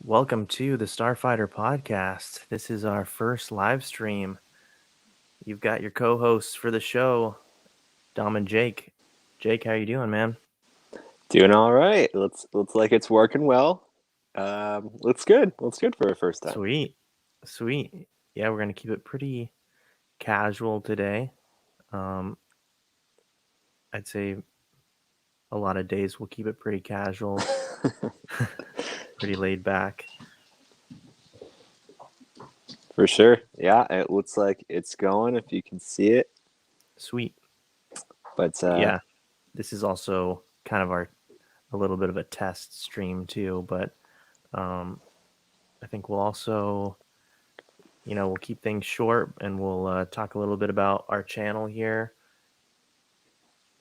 Welcome to the Starfighter podcast. This is our first live stream. You've got your co-hosts for the show, Dom and Jake. Jake, how you doing, man? Doing all right. Looks like it's working well. Looks good. Looks good for a first time. Sweet. Sweet. Yeah, we're going to keep it pretty casual today. Um, I'd say a lot of days we'll keep it pretty casual, pretty laid back. For sure. Yeah, it looks like it's going if you can see it. Sweet. But Yeah, this is also kind of a little bit of a test stream too, but um, I think we'll also we'll keep things short and we'll talk a little bit about our channel here,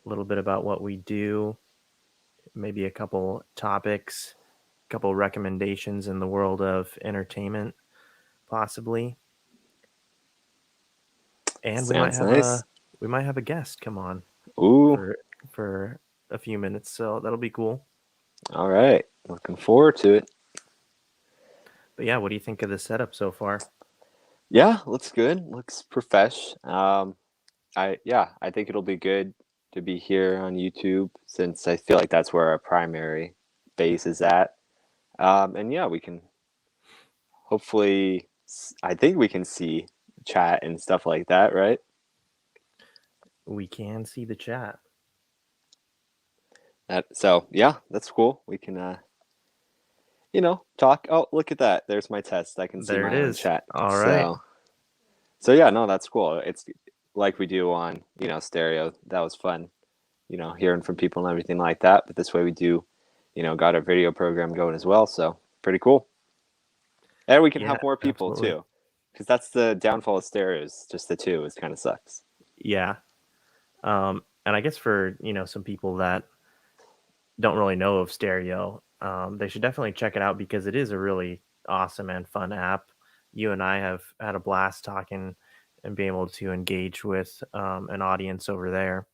a little bit about what we do, maybe a couple topics, a couple recommendations in the world of entertainment, possibly. And sounds nice. we might have a guest come on Ooh, for for a few minutes, so that'll be cool. all right. Looking forward to it. But yeah, what do you think of the setup so far? Yeah, looks good. Looks profesh. I think it'll be good to be here on YouTube since I feel like that's where our primary base is at. And yeah, we can hopefully. I think we can see chat and stuff like that, right? We can see the chat. So yeah, that's cool. We can talk. Oh, look at that. There's my test. I can see There it my own is. chat. All right. So yeah, no, that's cool. It's like we do on, stereo. That was fun, hearing from people and everything like that. But this way we do, got our video program going as well. So pretty cool. And we can Yeah, have more people absolutely. too. Because that's the downfall of stereos, just the two. It kind of sucks. Yeah. And I guess for, some people that don't really know of Stereo, they should definitely check it out because it is a really awesome and fun app. You and I have had a blast talking and being able to engage with an audience over there.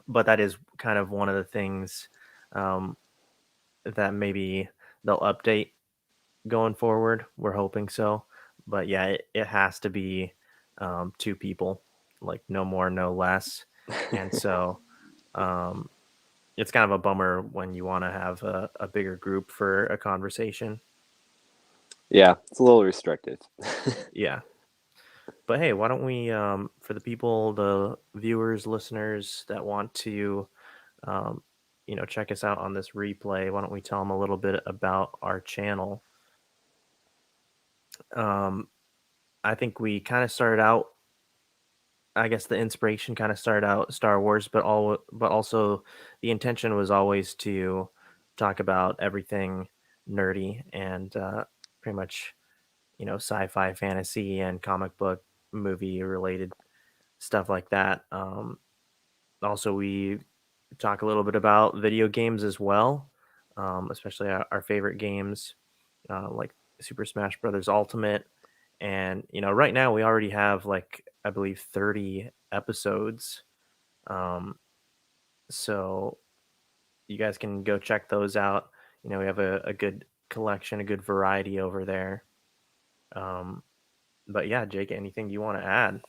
But that is kind of one of the things um, that maybe they'll update going forward. We're hoping so. But yeah, it has to be two people, like no more, no less. And so um, it's kind of a bummer when you want to have a bigger group for a conversation. Yeah, it's a little restrictive. Yeah. But hey, why don't we, for the people, the viewers, listeners that want to, um, check us out on this replay, why don't we tell them a little bit about our channel? Um, I think we kind of started out. I guess the inspiration kind of started out Star Wars, but also the intention was always to talk about everything nerdy and pretty much sci-fi, fantasy, and comic book movie related stuff like that. Also, we talk a little bit about video games as well, especially our favorite games like Super Smash Brothers Ultimate. And right now we already have like I believe 30 episodes. Um, so you guys can go check those out. We have a good collection, a good variety over there. Um, but yeah, Jake, anything you want to add?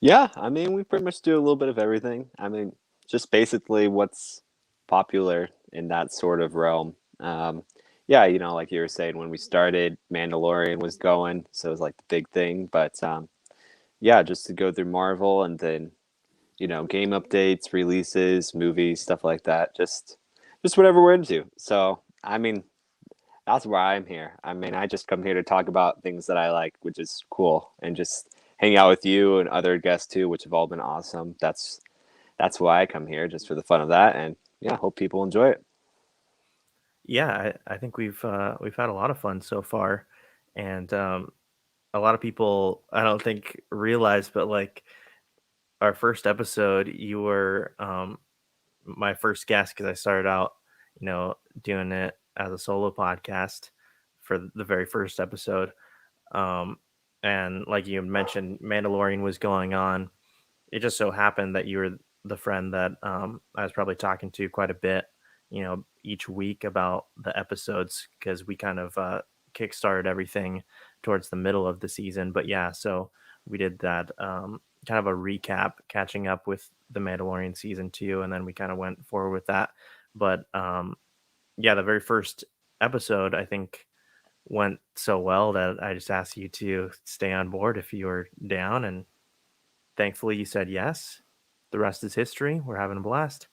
Yeah, I mean, we pretty much do a little bit of everything. I mean, just basically what's popular in that sort of realm. Yeah, like you were saying, when we started, Mandalorian was going, so it was like the big thing. But yeah, just to go through Marvel and then, game updates, releases, movies, stuff like that. Just whatever we're into. So, I mean, that's why I'm here. I mean, I just come here to talk about things that I like, which is cool, and just hang out with you and other guests too, which have all been awesome. That's why I come here, just for the fun of that, and yeah, hope people enjoy it. Yeah, I think we've had a lot of fun so far, and a lot of people I don't think realize, but like our first episode, you were my first guest because I started out, doing it as a solo podcast for the very first episode. Um, and like you mentioned, Mandalorian was going on. It just so happened that you were the friend that I was probably talking to quite a bit, each week about the episodes because we kind of kickstarted everything towards the middle of the season. But yeah, so we did that kind of a recap, catching up with the Mandalorian season 2, and then we kind of went forward with that. But yeah, the very first episode I think went so well that I just asked you to stay on board if you were down, and thankfully you said yes. The rest is history. We're having a blast.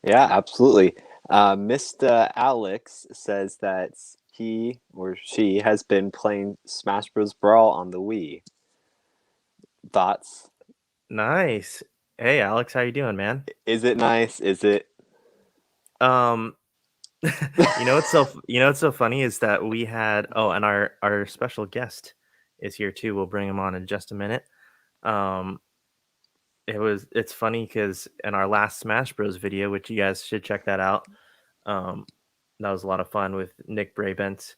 Yeah, absolutely. Mr. Alex says that he or she has been playing Smash Bros. Brawl on the Wii. Thoughts? Nice. Hey Alex, how you doing, man? Is it nice? Is it? Um you know what's so funny is that we had and our special guest is here too. We'll bring him on in just a minute. Um it's funny because in our last Smash Bros video, which you guys should check that out, um that was a lot of fun with Nick Brabant,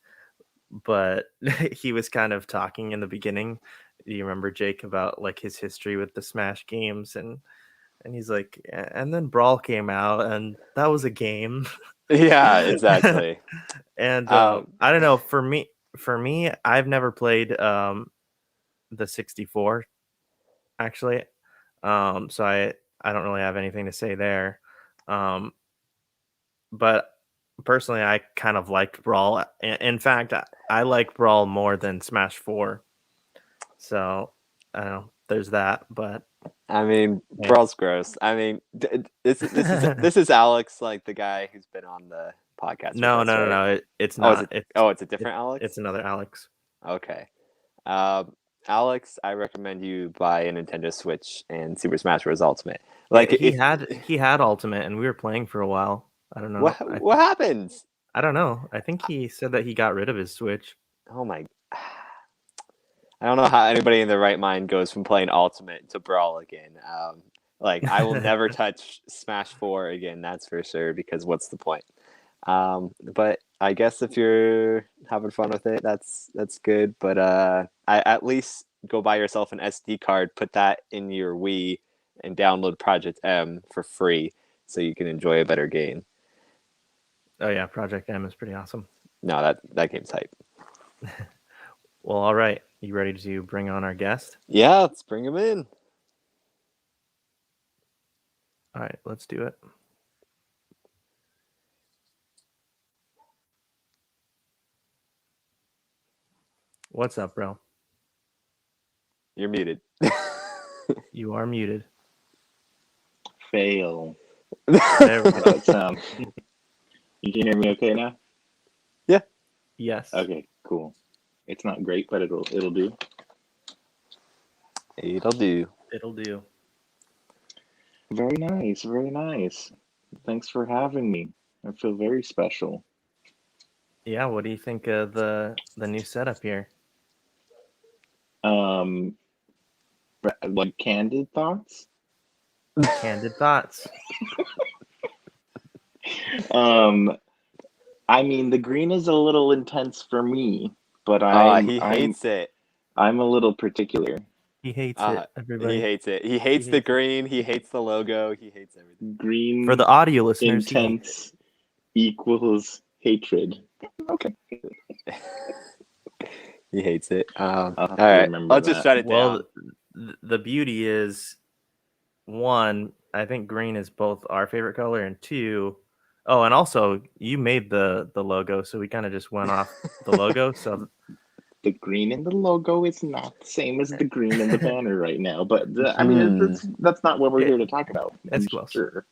but he was kind of talking in the beginning. Do you remember, Jake, about like his history with the Smash games, and he's like, and then Brawl came out, and that was a game. Yeah, exactly. And Um, I don't know. For me, I've never played the 64 actually. So I don't really have anything to say there. Um, but personally, I kind of liked Brawl. In fact, I like Brawl more than Smash 4. So I don't know. There's that, but I mean, hey. Brawl's gross. I mean, this is Alex, like the guy who's been on the podcast with No, us, no, no, right? no. It's Oh, is not. it? Oh, it's a different It's Alex. another Alex. Okay. Um, Alex, I recommend you buy a Nintendo Switch and Super Smash Bros. Ultimate. Yeah, Like, if he had Ultimate, and we were playing for a while. I don't know. what happens? I don't know. I think he said that he got rid of his Switch. Oh my! I don't know how anybody in their right mind goes from playing Ultimate to Brawl again. Like, I will never touch Smash 4 again. That's for sure. Because what's the point? But I guess if you're having fun with it, that's good. But I at least go buy yourself an SD card, put that in your Wii, and download Project M for free, so you can enjoy a better game. Oh yeah, Project M is pretty awesome. No, that game's hype. Well, all right. You ready to bring on our guest? Yeah, let's bring him in. All right, let's do it. What's up, bro? You're muted. You are muted. Fail. There we go. But, you can hear me okay now? Yeah. Yes. Okay, cool. It's not great, but it'll do. It'll do. It'll do. Very nice, very nice. Thanks for having me. I feel very special. Yeah, what do you think of the new setup here? Like candid thoughts? Candid thoughts. I mean, the green is a little intense for me, but He hates it. I'm a little particular. He hates it, everybody. He hates it. He hates the green. He hates the logo. He hates everything. Green For the audio listeners, intense equals hatred. Okay. He hates it. All to right, remember I'll just that. shut it well, down. the beauty is, one, I think green is both our favorite color, and two, oh, and also you made the logo, so we kind of just went off the logo. So The green in the logo is not the same as the green in the banner right now, but I mean, that's not what we're here to talk about. It's I'm close. sure.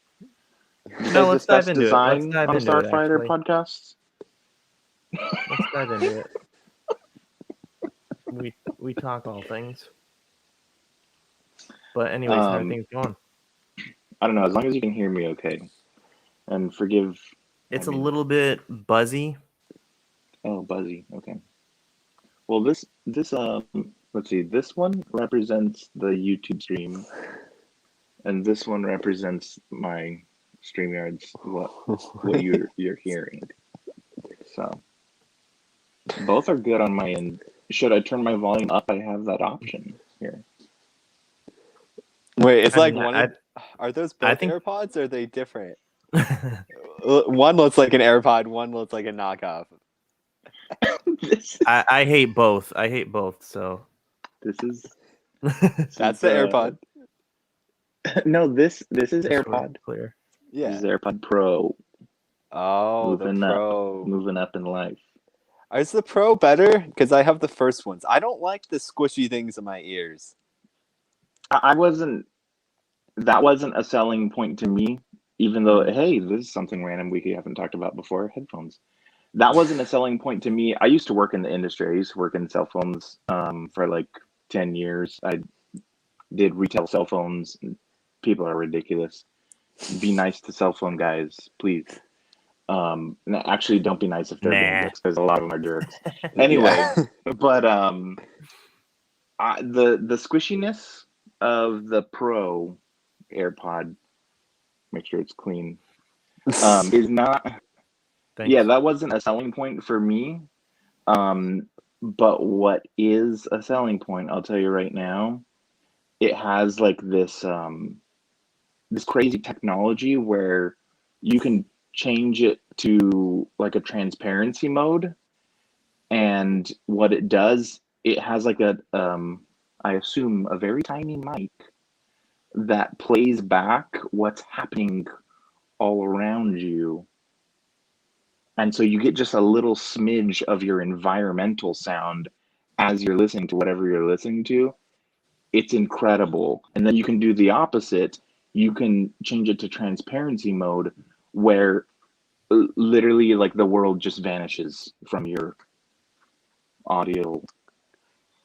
No, let's dive into it. Let's Design dive on into it, Starfighter actually. podcast. Let's dive into it. We talk all things. But anyways, how are things going? I don't know. As long as you can hear me, okay, and forgive. It's a little bit buzzy. Oh, buzzy. Okay. Well, this let's see. This one represents the YouTube stream, and this one represents my StreamYard's what you're hearing. So both are good on my end. Should I turn my volume up? I have that option here. Wait, it's I like mean, one. Are those I both think- AirPods? Or are they different? One looks like an AirPod, one looks like a knockoff. I hate both. I hate both. So This is That's the AirPod. no. This is just so we're AirPod. clear. This is Yeah. AirPod Pro. Oh, the Pro. Moving up in life. Is the Pro better? Because I have the first ones. I don't like the squishy things in my ears. I wasn't. That wasn't a selling point to me. Even though, hey, this is something random we haven't talked about before. Headphones. That wasn't a selling point to me. I used to work in the industry. I used to work in cell phones for like 10 years. I did retail cell phones. People are ridiculous. Be nice to cell phone guys, please. No, actually, don't be nice if they're being jerks, because a lot of them are jerks. Anyway, but the squishiness of the Pro AirPod, make sure it's clean, is not. Thanks. Yeah, that wasn't a selling point for me. But what is a selling point, I'll tell you right now, it has like this crazy technology where you can change it to like a transparency mode, and what it does, it has like a I assume a very tiny mic that plays back what's happening all around you. And so you get just a little smidge of your environmental sound as you're listening to whatever you're listening to. It's incredible. And then you can do the opposite. You can change it to transparency mode, where literally like the world just vanishes from your audio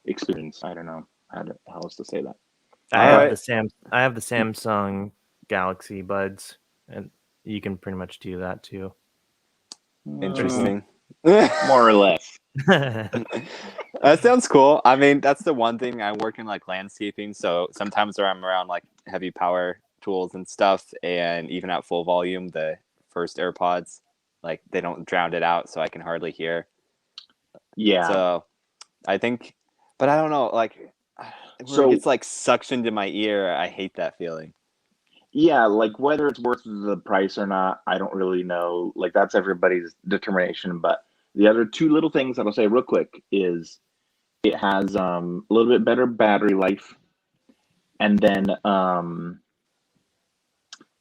experience. I don't know how else to say that. I have the Samsung Galaxy Buds, and you can pretty much do that too. Interesting. More or less. That sounds cool. I mean, that's the one thing. I work in like landscaping, so sometimes when I'm around like heavy power tools and stuff, and even at full volume, the first AirPods, like they don't drown it out, so I can hardly hear. Yeah. So I think, but I don't know, like where it gets like suctioned in my ear. I hate that feeling. Yeah, like whether it's worth the price or not, I don't really know. Like that's everybody's determination. But the other two little things that I'll say real quick is it has a little bit better battery life, and then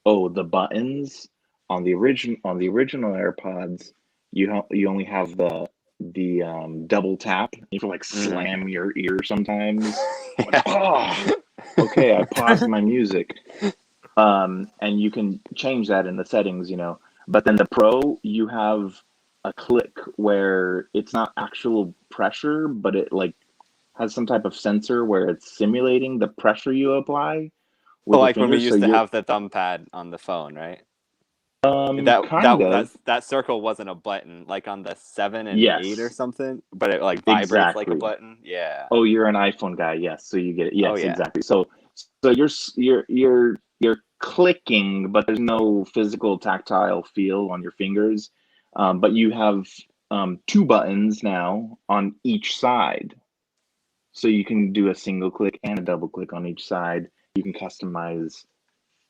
the buttons on the original AirPods, you only have the double tap. You can like slam your ear sometimes. Like, oh, okay, I paused my music. And you can change that in the settings, But then the Pro, you have a click where it's not actual pressure, but it like has some type of sensor where it's simulating the pressure you apply with like your when we fingers. used to have the thumb pad on the phone, right? That circle wasn't a button, like on the 7 and 8 or something, but it like vibrates like a button. Yeah. Oh, you're an iPhone guy, yes. So you get it. Yes, exactly. So you're clicking, but there's no physical tactile feel on your fingers. But you have two buttons now on each side. So you can do a single click and a double click on each side. You can customize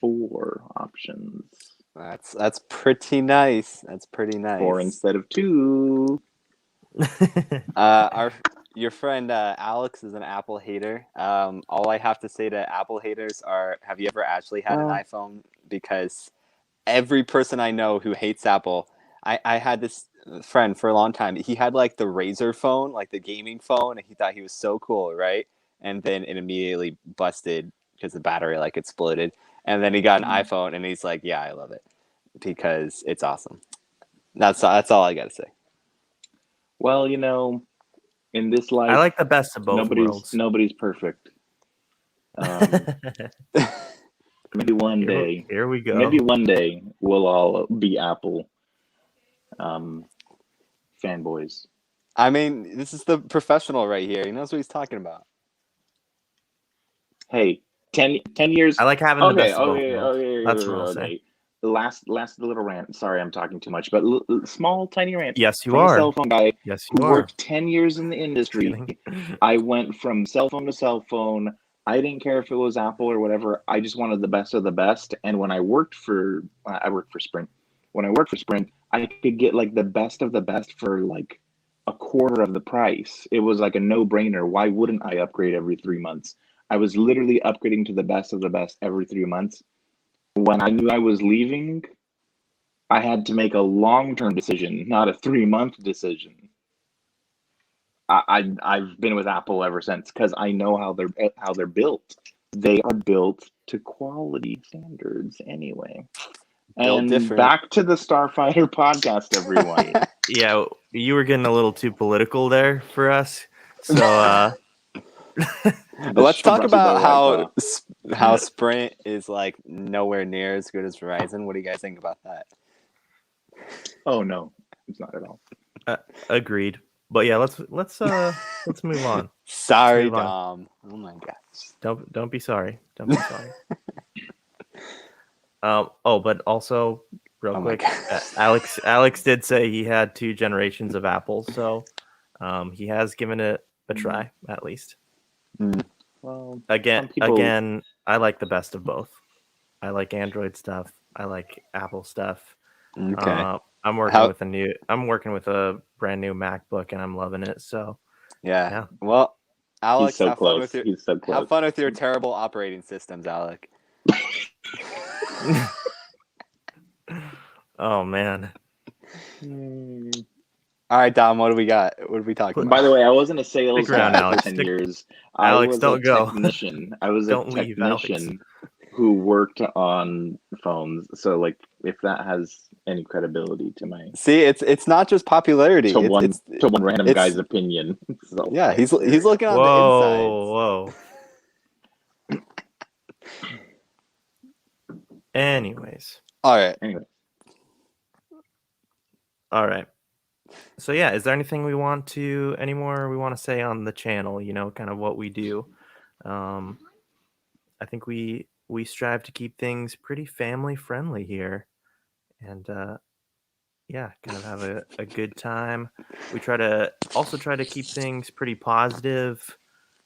4 options. That's pretty nice. That's pretty nice. 4 instead of 2. Your friend Alex is an Apple hater. All I have to say to Apple haters are, have you ever actually had an iPhone? Because every person I know who hates Apple, I had this friend for a long time. He had like the Razer phone, like the gaming phone, and he thought he was so cool, right? And then it immediately busted because the battery like exploded. And then he got an iPhone, and he's like, "Yeah, I love it because it's awesome." That's all I gotta say. Well, in this life, I like the best of both worlds. Nobody's perfect. Maybe one day. Here we go. Maybe one day we'll all be Apple fanboys. I mean, this is the professional right here. He knows what he's talking about. Hey, 10 years. I like having the best of both worlds. That's what I'll say. The last little rant. Sorry, I'm talking too much, but small, tiny rant. Yes, you from are. A cell phone guy. Yes, you who are. Worked 10 years in the industry. I went from cell phone to cell phone, I didn't care if it was Apple or whatever. I just wanted the best of the best. And when I worked for Sprint. When I worked for Sprint, I could get like the best of the best for like a quarter of the price. It was like a no-brainer. Why wouldn't I upgrade every 3 months? I was literally upgrading to the best of the best every 3 months. When I knew I was leaving, I had to make a long-term decision, not a 3 month decision. I've been with Apple ever since because I know how they're built. They are built to quality standards anyway. Built And different. back to the Starfighter podcast, everyone. Yeah, you were getting a little too political there for us. So Let's talk about how how Sprint is like nowhere near as good as Verizon. What do you guys think about that? Oh no, it's not at all. agreed. But yeah, let's move on. Sorry, move on. Dom. Oh my gosh. Don't be sorry. Don't be sorry. But also real Oh my quick, Alex did say he had 2 generations of Apple, so he has given it a try at least. Well, Again, I like the best of both. I like Android stuff. I like Apple stuff. Okay. I'm working with a brand new MacBook, and I'm loving it. So Yeah. Well, Alex, he's so have close. fun He's so close. have fun with your terrible operating systems, Alec. oh man. All right, Dom. What do we got? What are we talking about? By the way, I wasn't a sales Stick around, guy for Alex. 10 Stick- years. Alex, I was don't a go. technician. I was Don't a leave, technician who worked on phones. So, like, if that has any credibility to my See, it's not just popularity. to It's one random it's- guy's opinion. So, yeah, he's looking on Whoa. Anyways. the insides. anyway, All right. So yeah, is there anything any more we want to say on the channel, kind of what we do? I think we strive to keep things pretty family friendly here. And yeah, kind of have a good time. We try to keep things pretty positive.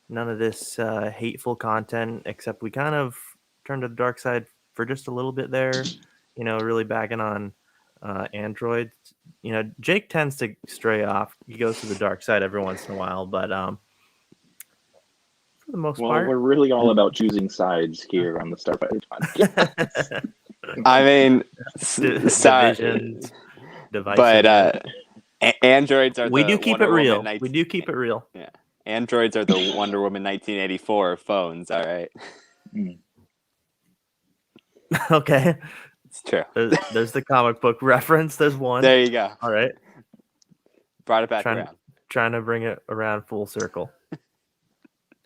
None of this hateful content, except we kind of turned to the dark side for just a little bit there, really bagging on Android. Jake tends to stray off. He goes to the dark side every once in a while, but for the most part, we're really all about choosing sides here on the Starfighter podcast. I mean, sorry, divisions, devices. but androids are we the do keep Wonder it real. Woman We do keep it real. Yeah, androids are the Wonder Woman 1984 of phones. All right, Okay, it's true. There's the comic book reference. There's one. There you go. All right. Brought it back around. Trying to bring it around full circle.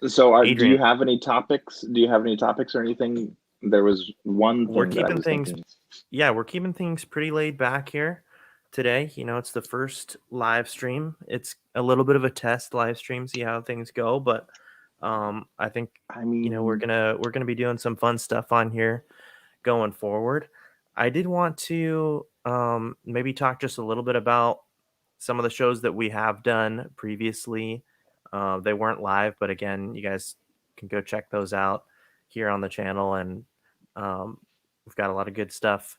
So, do Adrian. you have any topics? Do you have any topics or anything? There was one thing We're that I keeping was things. thinking. Yeah, we're keeping things pretty laid back here today. It's the first live stream. It's a little bit of a test live stream, see how things go. But I think we're gonna be doing some fun stuff on here going forward. I did want to maybe talk just a little bit about some of the shows that we have done previously. They weren't live, but again, you guys can go check those out here on the channel, and we've got a lot of good stuff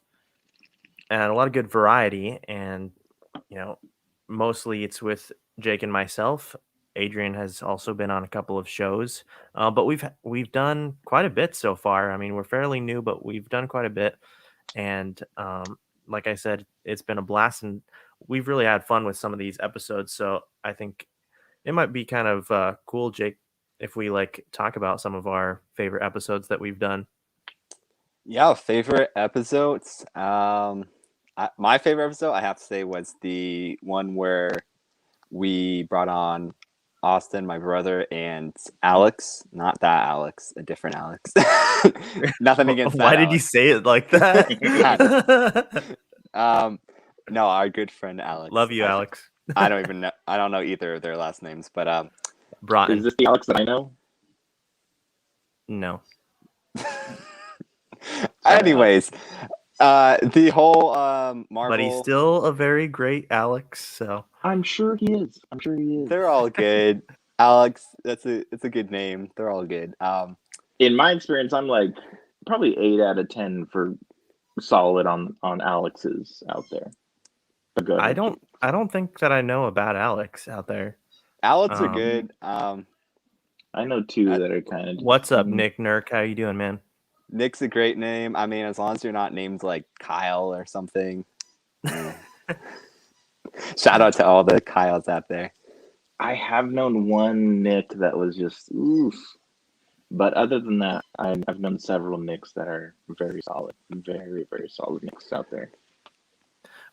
and a lot of good variety. And mostly it's with Jake and myself. Adrian has also been on a couple of shows, but we've done quite a bit so far. I mean, we're fairly new, but we've done quite a bit. And like I said, it's been a blast, and we've really had fun with some of these episodes. So I think it might be kind of cool, Jake, if we talk about some of our favorite episodes that we've done. Yeah, favorite episodes. My favorite episode, I have to say, was the one where we brought on Austin, my brother, and Alex. Not that Alex, a different Alex. Nothing against that. Why did you say it like that? No, our good friend Alex. Love you, Alex. I don't even know. I don't know either of their last names, but Broughton. Is this the Alex that I know? No. Anyways, the whole Marvel. But he's still a very great Alex. So I'm sure he is. They're all good. Alex, it's a good name. They're all good. In my experience, I'm like probably 8 out of 10 for solid on Alex's out there. But go I ahead, don't Jake. I don't think that I know about Alex out there. Alex are Um, good. I know two I- that are kind of. what's up, Nick Nurk? How you doing, man? Nick's a great name. I mean, as long as you're not named like Kyle or something. eh. Shout out to all the Kyles out there. I have known one Nick that was just oof. But other than that, I've known several Nicks that are very solid, very, very solid Nicks out there.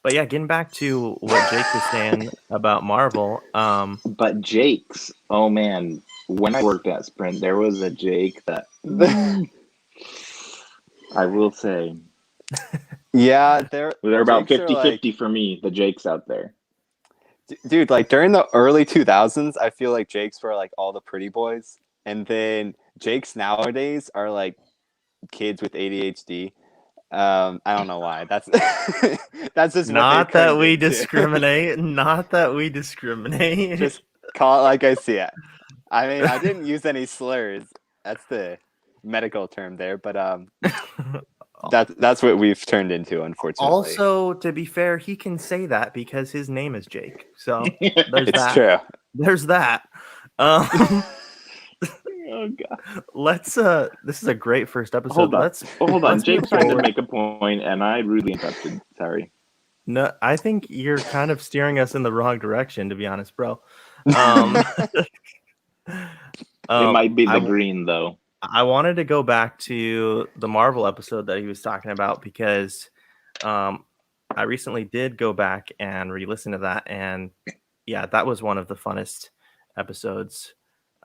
But yeah, getting back to what Jake was saying about Marvel. But Jake's, oh man, when I worked at Sprint, there was a Jake that I will say Yeah, they're about Jakes are 50-50 for me, the Jakes out there. dude, like during the early 2000s, I feel like Jakes were like all the pretty boys, and then Jakes nowadays are like kids with ADHD. I don't know why. That's that's just what they've Not that turned we into. discriminate. Not that we discriminate. Just call it like I see it. I mean, I didn't use any slurs. That's the medical term there, but that's what we've turned into, unfortunately. Also, to be fair, he can say that because his name is Jake. So there's It's that. true. There's that. Um, Oh god. let's this is a great first episode. Hold on. Let's Hold on. let's move Jake's trying to forward. make a point and I rudely interrupted. Sorry. No, I think you're kind of steering us in the wrong direction, to be honest, bro. Um, It might be the I, green though. I wanted to go back to the Marvel episode that he was talking about because I recently did go back and re-listen to that, and yeah, that was one of the funnest episodes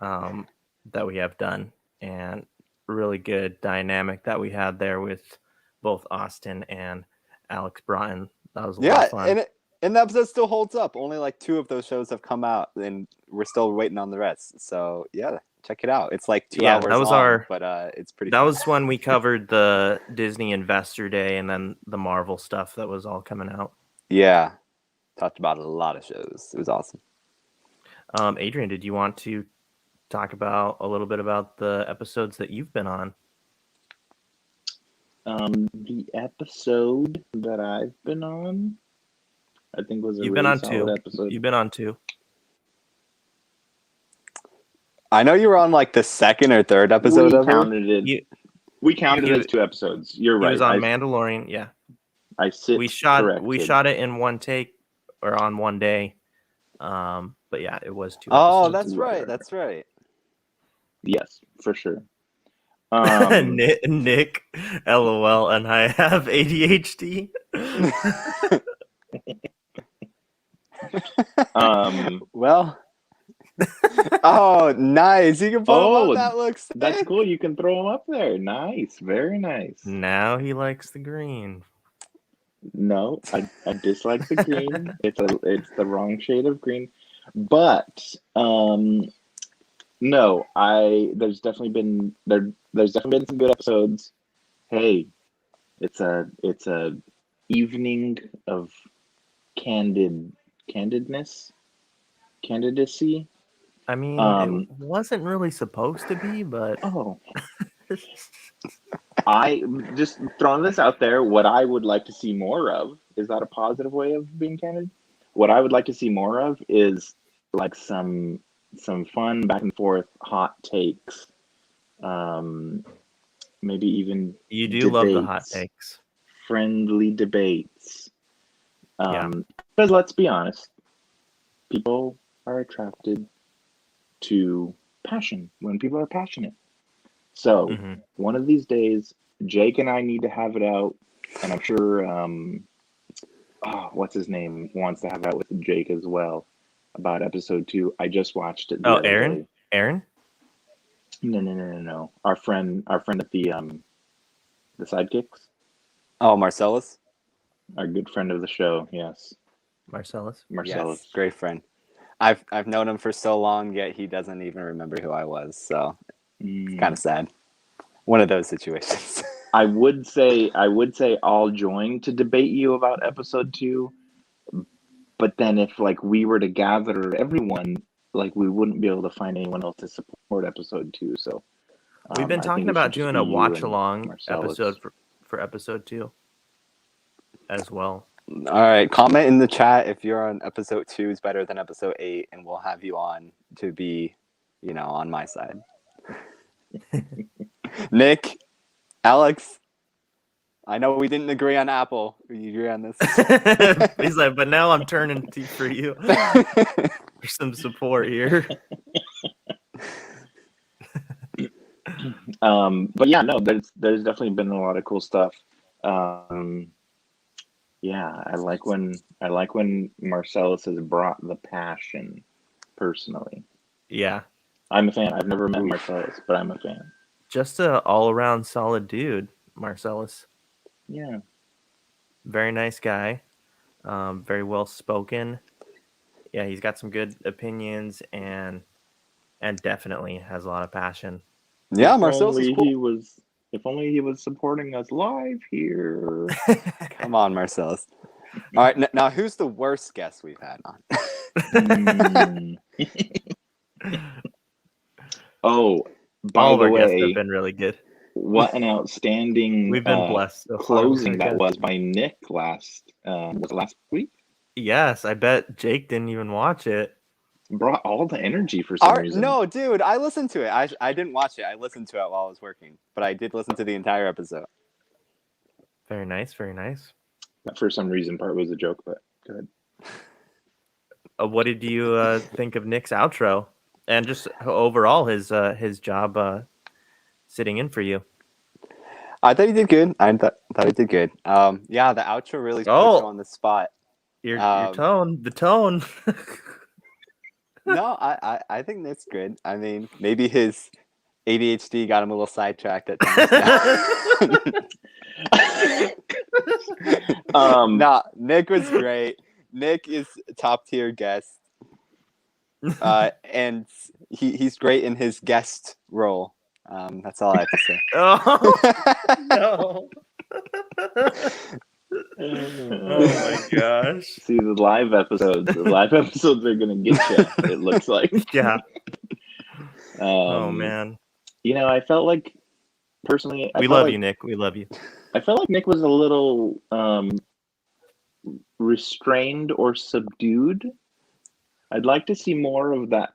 that we have done, and really good dynamic that we had there with both Austin and Alex Broughton. That was a lot Yeah, of fun. and the episode still holds up. Only like 2 of those shows have come out, and we're still waiting on the rest. So yeah, check it out. It's like 2 Yeah, hours that was long, but it's pretty. that fun. was when we covered the Disney Investor Day and then the Marvel stuff that was all coming out. Yeah, talked about a lot of shows. It was awesome. Adrian, did you want to talk about a little bit about the episodes that you've been on? The episode that I've been on, I think was a You've really been on solid 2. episode. You've been on 2. I know you were on like the second or third episode We of it. counted it. You, We counted you- it as 2 episodes. You're he right. was on Mandalorian. Yeah, I sit we shot corrected. it in one take or on one day. But yeah, it was 2 Oh, episodes. that's right. That's right. Yes, for sure. Nick, LOL, and I have ADHD. Well. Oh, nice! You can pull Oh, them up. That looks sick. That's cool. You can throw them up there. Nice. Very nice. Now he likes the green. No, I dislike the green. It's the wrong shade of green. But no, there's definitely been some good episodes. Hey, it's a evening of candidacy. I mean, it wasn't really supposed to be, but Oh, I just throwing this out there. What I would like to see more of, is that a positive way of being candid? What I would like to see more of is like some fun back and forth hot takes. Maybe even you do love the hot takes. friendly debates. Yeah. Because let's be honest, people are attracted to passion when people are passionate. So one of these days, Jake and I need to have it out, and I'm sure what's his name wants to have it out with Jake as well about episode 2. I just watched it. Oh, Aaron? Aaron? No. Our friend at the sidekicks. Oh, Marcellus. Our good friend of the show. Yes, Marcellus. Yes, great friend. I've known him for so long, yet he doesn't even remember who I was. So it's kind of sad. One of those situations. I would say I'll join to debate you about episode 2, but then if like we were to gather everyone like we wouldn't be able to find anyone else to support episode 2. So We've been I think talking it should about just doing be a you watch and along Marcellus. episode for episode 2 as well. All right, comment in the chat if you're on episode 2 is better than episode 8, and we'll have you on to be, on my side. Nick, Alex, I know we didn't agree on Apple. We agree on this. He's like, but now I'm turning for you for some support here. But yeah, no, there's definitely been a lot of cool stuff. Yeah, I like when Marcellus has brought the passion personally. Yeah. I'm a fan. I've never met Marcellus, but I'm a fan. Just a all-around solid dude, Marcellus. Yeah. Very nice guy. Very well spoken. Yeah, he's got some good opinions and definitely has a lot of passion. Yeah, Marcellus is cool. If only he was supporting us live here. Come on, Marcellus. All right, now who's the worst guest we've had on? Oh, all by of the our guests way, have been really good. What an outstanding We've been blessed so far closing with our that guests. was by Nick was it last week? Yes, I bet Jake didn't even watch it. Brought all the energy for some reason. No, dude, I listened to it. I didn't watch it. I listened to it while I was working, but I did listen to the entire episode. Very nice, very nice. That for some reason part was a joke, but good. What did you think of Nick's outro and just overall his job sitting in for you? I thought he did good. I thought he did good. Yeah, the outro really puts you on the spot. Your tone, the tone. No, I think that's good. I mean, maybe his ADHD got him a little sidetracked at times. Nah, Nick was great. Nick is a top tier guest, and he's great in his guest role. That's all I have to say. Oh no. Oh my gosh. See the live episodes. The live episodes are gonna get you, it looks like. Yeah. Oh man. I felt like personally we love you, Nick. We love you. I felt like Nick was a little restrained or subdued. I'd like to see more of that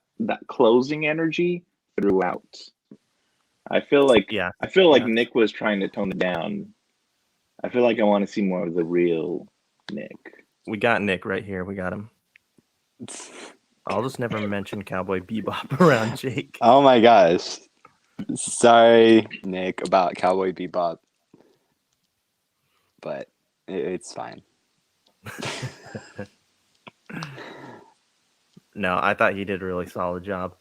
closing energy throughout. I feel like Nick was trying to tone it down. I feel like I want to see more of the real Nick. We got Nick right here. We got him. I'll just never mention Cowboy Bebop around Jake. Oh my gosh. Sorry, Nick, about Cowboy Bebop. But it's fine. No, I thought he did a really solid job.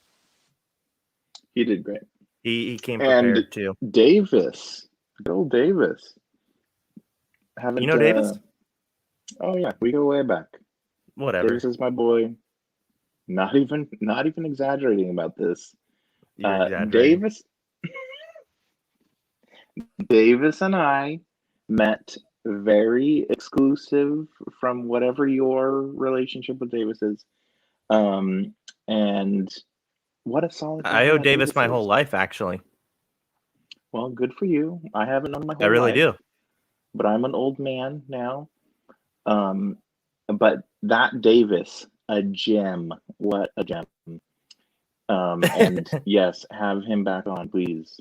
He did great. He came prepared too. Davis. Good old Davis. You know Davis? Oh yeah, we go way back. Whatever. Davis is my boy. Not even exaggerating about this. Davis and I met very exclusive from whatever your relationship with Davis is. And what a solid. I owe Davis my whole life, actually. Well, good for you. I haven't known my whole life. I really do. But I'm an old man now. But that Davis, a gem. What a gem. And yes, have him back on, please.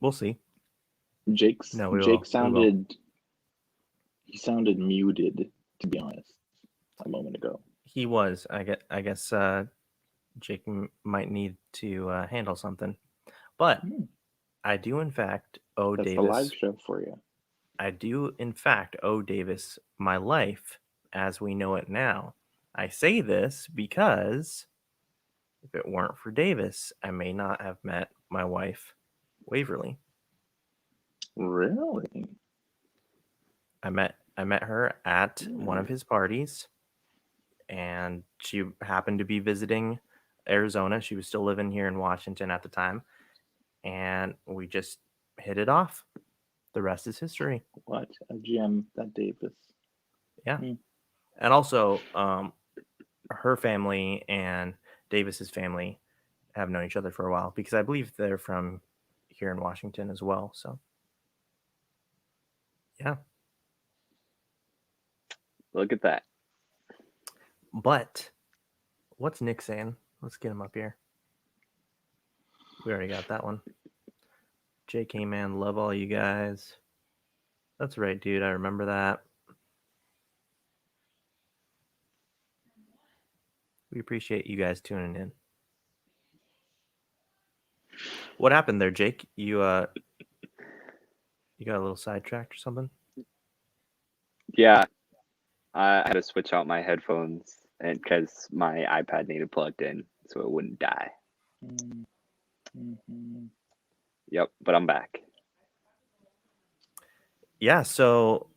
We'll see. Jake sounded muted, to be honest, a moment ago. He was. I guess Jake might need to handle something. But I do, in fact, owe Davis. That's a live show for you. I do, in fact, owe Davis my life as we know it now. I say this because if it weren't for Davis, I may not have met my wife, Waverly. Really? I met her at one of his parties, and she happened to be visiting Arizona. She was still living here in Washington at the time, and we just hit it off. The rest is history. What a gem, that Davis. Yeah. And also, her family and Davis's family have known each other for a while because I believe they're from here in Washington as well. So yeah, Look at that. but what's Nick saying? Let's get him up here. We already got that one. JK man, love all you guys. That's right, dude. I remember that. We appreciate you guys tuning in. What happened there, Jake? You got a little sidetracked or something? Yeah, I had to switch out my headphones and because my iPad needed plugged in so it wouldn't die. Mm-hmm. Yep, but I'm back. Yeah, so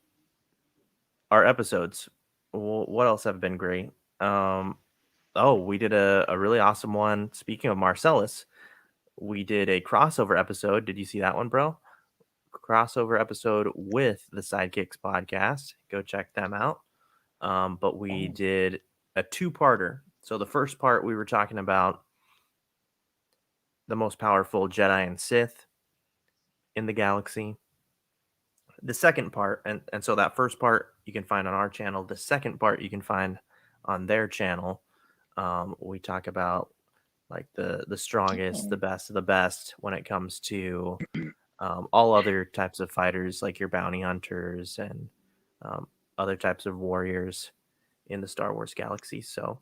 our episodes. What else have been great? We did a really awesome one. Speaking of Marcellus, we did a crossover episode. Did you see that one, bro? Crossover episode with the Sidekicks podcast. Go check them out. But we did a two-parter. So the first part we were talking about the most powerful Jedi and Sith in the galaxy. The second part, and so that first part you can find on our channel. The second part you can find on their channel. We talk about like the strongest, the best of the best when it comes to all other types of fighters, like your bounty hunters and um, other types of warriors in the Star Wars galaxy. So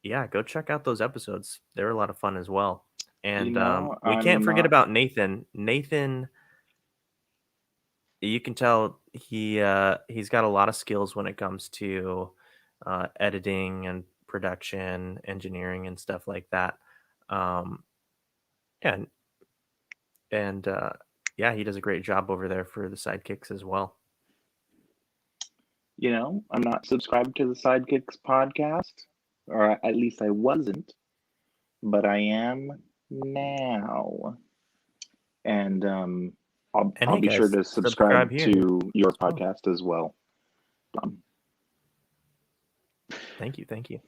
yeah, go check out those episodes. They're a lot of fun as well. And we can't I'm forget not. about Nathan. Nathan, you can tell he's got a lot of skills when it comes to editing and production, engineering, and stuff like that. Um, and and yeah, he does a great job over there for the sidekicks as well. I'm not subscribed to the Sidekicks podcast, or at least I wasn't, but I am now. And And I'll hey, be sure guys, to subscribe subscribe here. to your Oh, podcast as well. thank you.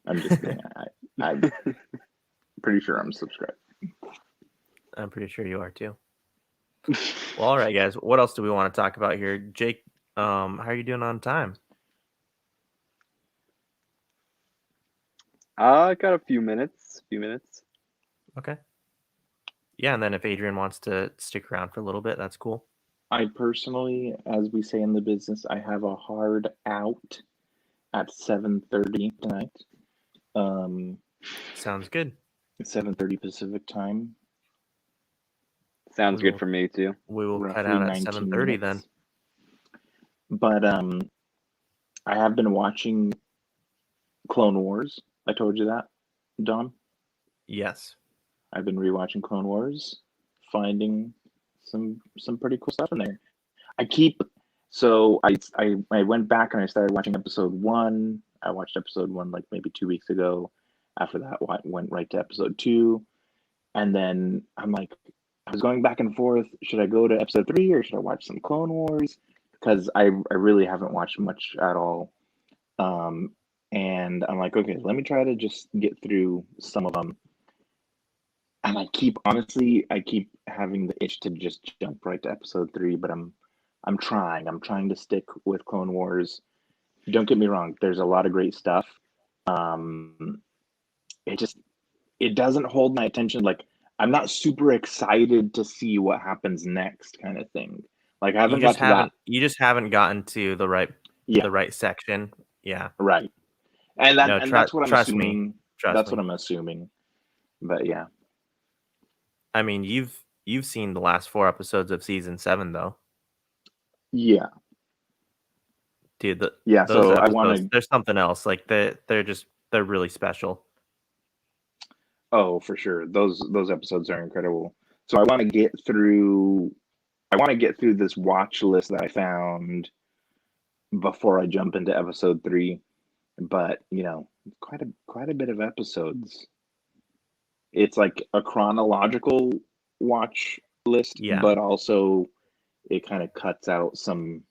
I'm just kidding. I'm pretty sure I'm subscribed. I'm pretty sure you are too. Well, all right, guys. What else do we want to talk about here, Jake? How are you doing on time? I got a few minutes. Okay. Yeah, and then if Adrian wants to stick around for a little bit, that's cool. I personally, as we say in the business, I have a hard out at 7:30 tonight. Sounds good. 7:30 Pacific time. Sounds We good will for me too. we will cut Roughly out at 19 7:30 then. minutes. But I have been watching Clone Wars. I told you that, Don. Yes. I've been rewatching Clone Wars, finding some pretty cool stuff in there. I went back and I started watching episode 1. I watched episode 1 like maybe 2 weeks ago. After that, went right to episode 2, and then I'm like, I was going back and forth. Should I go to episode 3 or should I watch some Clone Wars? Because I really haven't watched much at all. And I'm like, okay, let me try to just get through some of them. And I keep having the itch to just jump right to episode 3, but I'm trying to stick with Clone Wars. Don't get me wrong, there's a lot of great stuff. Um, it doesn't hold my attention. Like, I'm not super excited to see what happens next, kind of thing. Like, I haven't got to that. You just haven't gotten to the Yeah, right section. Yeah. right. And No, that's what I'm trust me. assuming. Trust That's me. what I'm assuming. But yeah. I mean, you've seen the last 4 episodes of season 7 though. Yeah. Dude, Yeah, those so I episodes, want to. there's something else. Like they're really special. Oh, for sure. Those episodes are incredible. So I want to get through. I want to get through this watch list that I found before I jump into episode 3. But quite a bit of episodes. It's like a chronological watch list, Yeah. but also it kind of cuts out some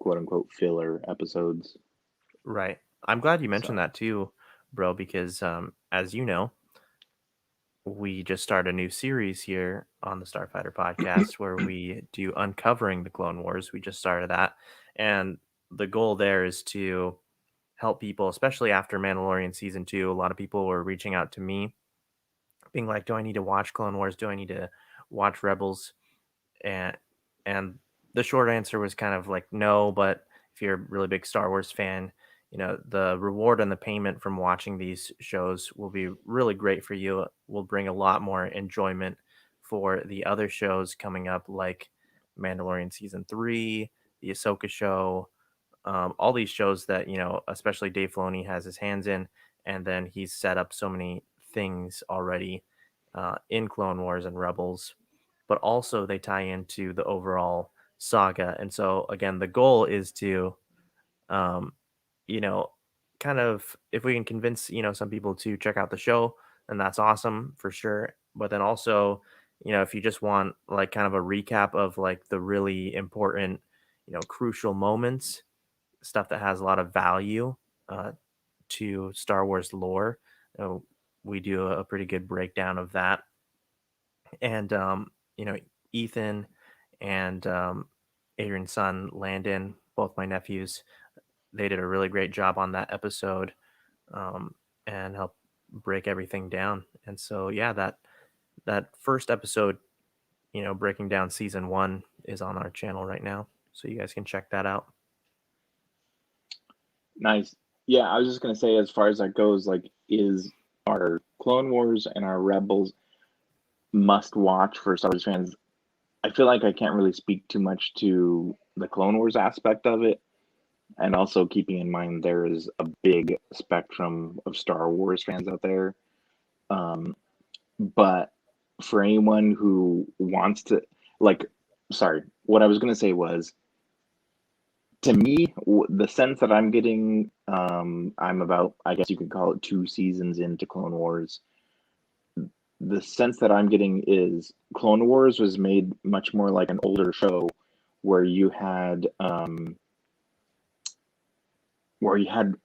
quote unquote filler episodes. Right. I'm glad you mentioned So that too, bro, because as you know, we just started a new series here on the Starfighter podcast where we do Uncovering the Clone Wars. We just started that. And the goal there is to help people, especially after Mandalorian season 2. A lot of people were reaching out to me, being like, "Do I need to watch Clone Wars? Do I need to watch Rebels?" And and the short answer was kind of like no, but if you're a really big Star Wars fan, the reward and the payment from watching these shows will be really great for you. It will bring a lot more enjoyment for the other shows coming up, like Mandalorian season 3, the Ahsoka show, all these shows that especially Dave Filoni has his hands in, and then he's set up so many things already in Clone Wars and Rebels, but also they tie into the overall saga. And so again, the goal is to, um, you know, kind of if we can convince some people to check out the show, then that's awesome for sure. But then also, if you just want like kind of a recap of like the really important, crucial moments, stuff that has a lot of value uh, to Star Wars lore. Uh, we do a pretty good breakdown of that, and you know, Ethan and Adrian's son Landon, both my nephews, they did a really great job on that episode, um, and help break everything down. And so, yeah, that first episode, breaking down season 1, is on our channel right now, so you guys can check that out. nice. Yeah, I was just gonna say, as far as that goes, like, is our Clone Wars and our Rebels must watch for Star Wars fans? I feel like I can't really speak too much to the Clone Wars aspect of it, and also keeping in mind there is a big spectrum of Star Wars fans out there. Um, but for anyone who wants to, like, sorry, what I was gonna say was, to me, the sense that I'm getting, I'm about, I guess you could call it 2 seasons into Clone Wars. The sense that I'm getting is Clone Wars was made much more like an older show where you had a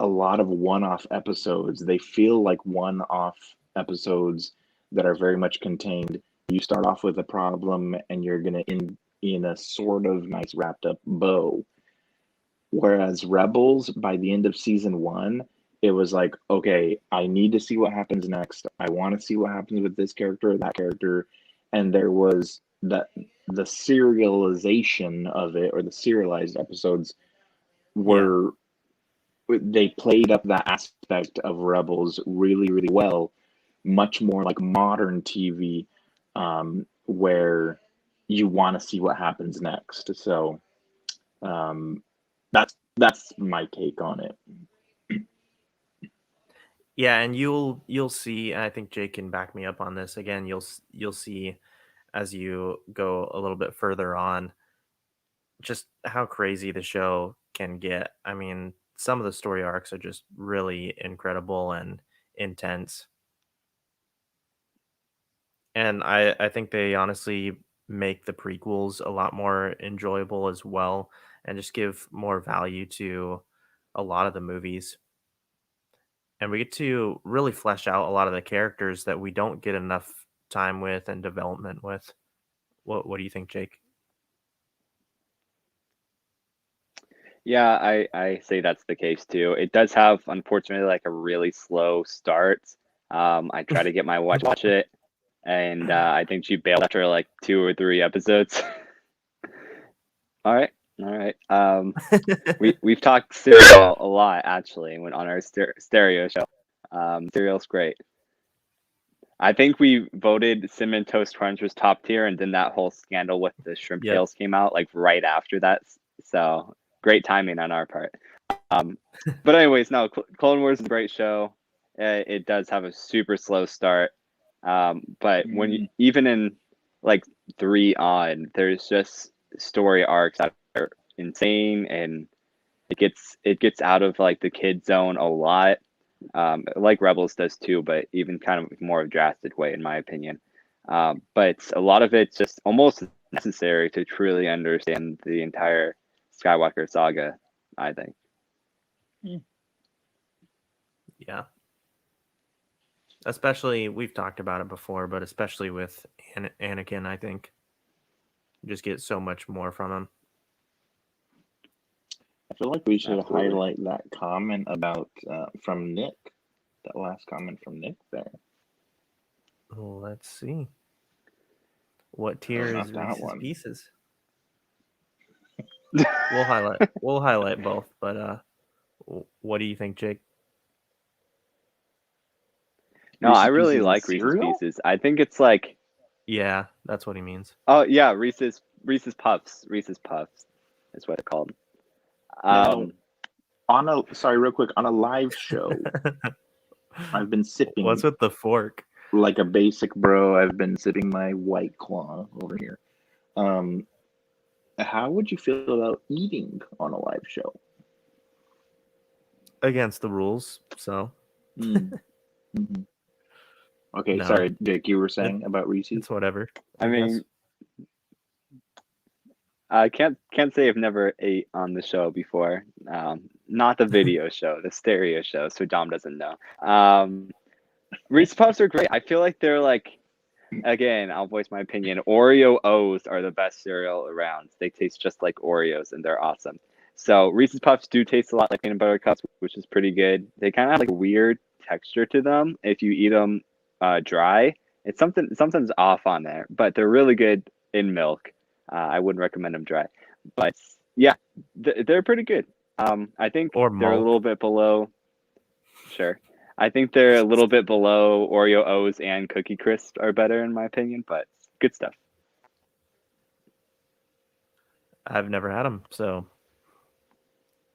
lot of one-off episodes. They feel like one-off episodes that are very much contained. You start off with a problem and you're gonna end in a sort of nice wrapped up bow. Whereas Rebels, by the end of season 1, it was like, okay, I need to see what happens next. I want to see what happens with this character or that character. And there was the serialization of it, or the serialized episodes Yeah. were, they played up that aspect of Rebels really, really well, much more like modern TV, where you want to see what happens next. So um, that's my take on it. Yeah, and you'll see, and I think Jake can back me up on this. Again, you'll see as you go a little bit further on just how crazy the show can get. I mean, some of the story arcs are just really incredible and intense. And I think they honestly make the prequels a lot more enjoyable as well, and just give more value to a lot of the movies. And we get to really flesh out a lot of the characters that we don't get enough time with and development with. What do you think, Jake? Yeah, I say that's the case too. It does have, unfortunately, like a really slow start. I try to get my wife to watch it, and I think she bailed after like 2 or 3 episodes. All right, all right. We've talked cereal a lot actually when on our stereo show. Cereal's great. I think we voted Cinnamon Toast Crunch was top tier, and then that whole scandal with the shrimp Yep. tails came out like right after that. So great timing on our part. Um, but anyways, no, Clone Wars is a great show. It does have a super slow start, but when you, even in like 3 on, there's just story arcs that are insane, and it gets out of like the kid zone a lot, like Rebels does too, but even kind of more of a drastic way, in my opinion. But a lot of it's just almost necessary to truly understand the entire Skywalker saga, I think. Yeah. Especially, we've talked about it before, but especially with Anakin, I think you just get so much more from him. I feel like we should Absolutely. highlight that comment about from Nick. That last comment from Nick there. Let's see. What Oh, tier is not that Reese's one. Pieces? We'll highlight both, but what do you think, Jake? No, I Reese's really Pieces is like Reese's cereal? Pieces. I think it's like, Yeah, that's what he means. oh yeah, Reese's Puffs. Reese's Puffs is what they're called. Now, Um, sorry, real quick, on a live show, I've been What's sipping with the fork? like a basic bro. I've been sipping my White Claw over here. Um, how would you feel about eating on a live show? Against the rules, so Mm. hmm Okay, no, sorry, Jake, you were it, saying about Reese's? it's whatever, I I guess. mean, I can't say I've never ate on the show before. Not the video show, the stereo show. So Dom doesn't know. Reese's Puffs are great. I feel like they're like, again, I'll voice my opinion. Oreo O's are the best cereal around. They taste just like Oreos, and they're awesome. So Reese's Puffs do taste a lot like peanut butter cups, which is pretty good. They kind of have like a weird texture to them if you eat them dry. It's something's off on there, but they're really good in milk. I wouldn't recommend them dry, but yeah, they're pretty good. I think Or they're a little milk. bit below. Sure. I think they're a little bit below Oreo O's and Cookie Crisp are better in my opinion, but good stuff. I've never had them, so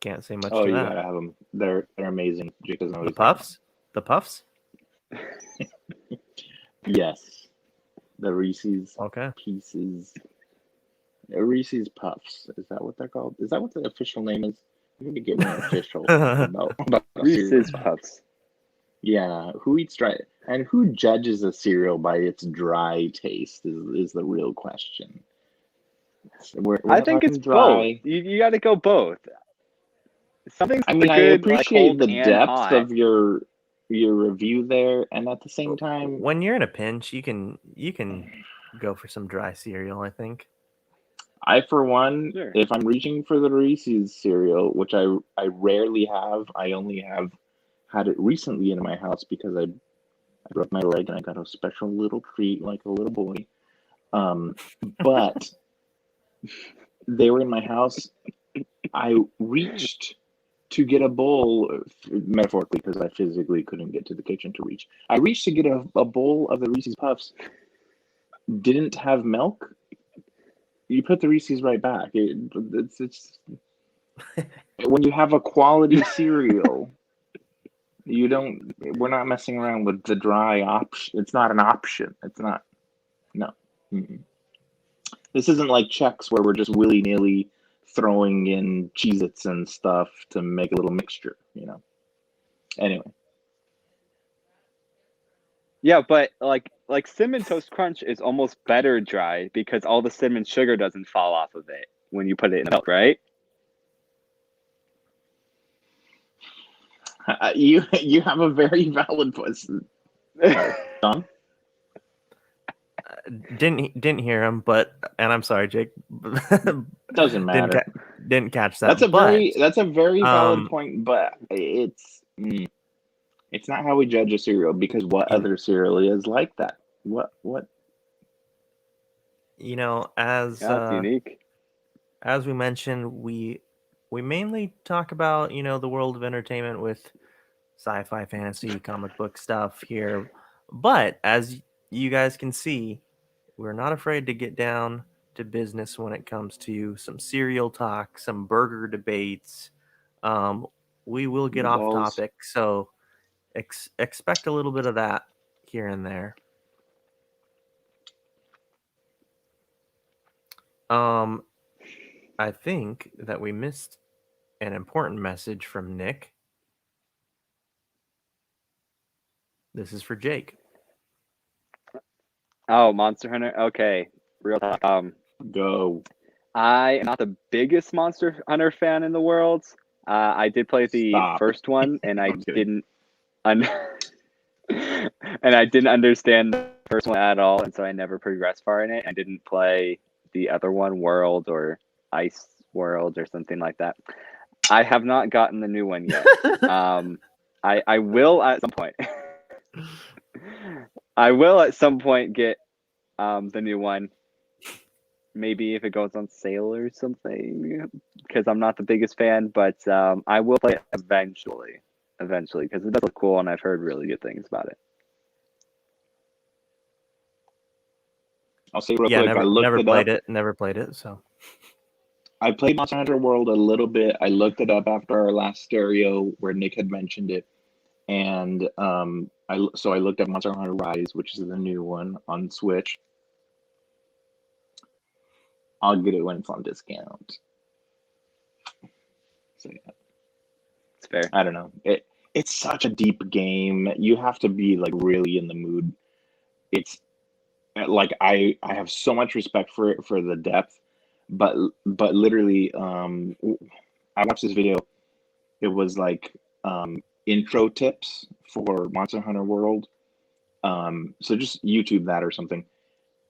can't say much Oh, to you that. gotta have them. They're amazing. Jake doesn't know what The he's talking about. puffs, the puffs. Yes, the Reese's Okay. Pieces, Reese's Puffs. Is that what they're called? Is that what the official name is? We need to get more official about a cereal Reese's fact. Puffs. Yeah, who eats dry and who judges a cereal by its dry taste is the real question. We're I not think it's talking both. dry. You got to go both. Something's I mean, I good like appreciate cold the and depth hot. of your review there, and at the same time, When you're in a pinch, you can go for some dry cereal, I think. I for one, Sure. if I'm reaching for the Reese's cereal, which I rarely have, I only have had it recently in my house because I broke my leg and I got a special little treat like a little boy. Um, but they were in my house. I reached to get a bowl, metaphorically, because I physically couldn't get to the kitchen to reach. I reached to get a bowl of the Reese's Puffs. Didn't have milk. You put the Reese's right back. It's when you have a quality cereal, you don't. We're not messing around with the dry option. It's not an option. It's not. No. Mm-mm. This isn't like Chex where we're just willy nilly throwing in Cheez-Its and stuff to make a little mixture. Anyway. Yeah, but like cinnamon toast crunch is almost better dry because all the cinnamon sugar doesn't fall off of it when you put it in the milk, right? You have a very valid point. Sorry, Don. Didn't hear him, but and I'm sorry, Jake. Doesn't didn't matter. ca- didn't catch That's that, but a very valid um, point, but it's not how we judge a cereal because what you, other cereal is like that? What? you know, Yeah, it's unique. as we mentioned, we mainly talk about the world of entertainment with sci-fi, fantasy, comic book stuff here, but as you guys can see, we're not afraid to get down to business when it comes to some cereal talk, some burger debates. Um, we will get off Balls. topic, so expect a little bit of that here and there. Um, I think that we missed an important message from Nick. This is for Jake. Oh, Monster Hunter. Okay, real talk. Go. I am not the biggest Monster Hunter fan in the world. I did play the Stop. first one, and I I'm kidding. didn't. un- and I didn't understand the first one at all, and so I never progressed far in it. I didn't play the other one, World or Ice World or something like that. I have not gotten the new one yet. I will at some point. I will at some point get the new one. Maybe if it goes on sale or something, because I'm not the biggest fan, but I will play it eventually. Eventually, because it does look cool, and I've heard really good things about it. I'll say real Yeah, quick. I looked it up. Never played it. So I played Monster Hunter World a little bit. I looked it up after our last stereo where Nick had mentioned it, and I looked up Monster Hunter Rise, which is the new one on Switch. I'll get it when it's on discount. So yeah, It's fair. I don't know. It's such a deep game. You have to be like really in the mood. It's like I have so much respect for it for the depth, but literally I watched this video. It was like intro tips for Monster Hunter World. So just YouTube that or something.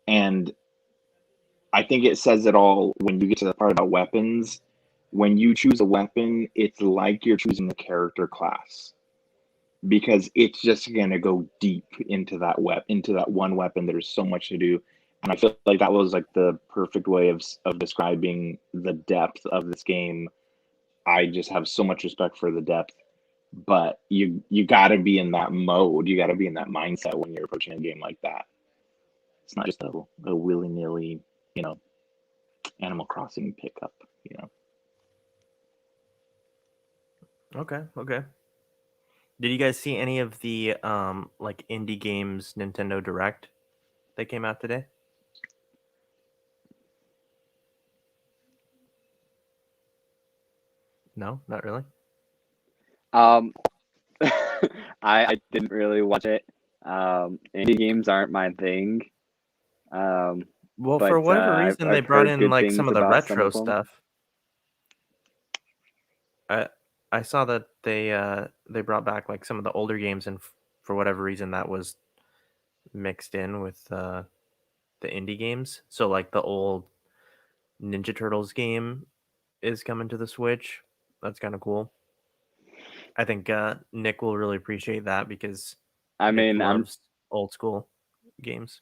And I think it says it all when you get to the part about weapons. When you choose a weapon, it's like you're choosing a character class because it's just gonna go deep into into that one weapon. There's so much to do, and I feel like that was like the perfect way of describing the depth of this game. I just have so much respect for the depth, but you got to be in that mode. You got to be in that mindset when you're approaching a game like that. It's not just a willy nilly, you know, Animal Crossing pickup. You know. okay. Did you guys see any of the like indie games Nintendo Direct that came out today? No, not really. Um, I didn't really watch it. Indie games aren't my thing. Well, for But whatever reason, they I've brought heard in good like some things of the about some retro of them. stuff. I I saw that they brought back like some of the older games, and for whatever reason, that was mixed in with the indie games. So like the old Ninja Turtles game is coming to the Switch. That's kind of cool. I think Nick will really appreciate that because I Nick mean, loves old school games.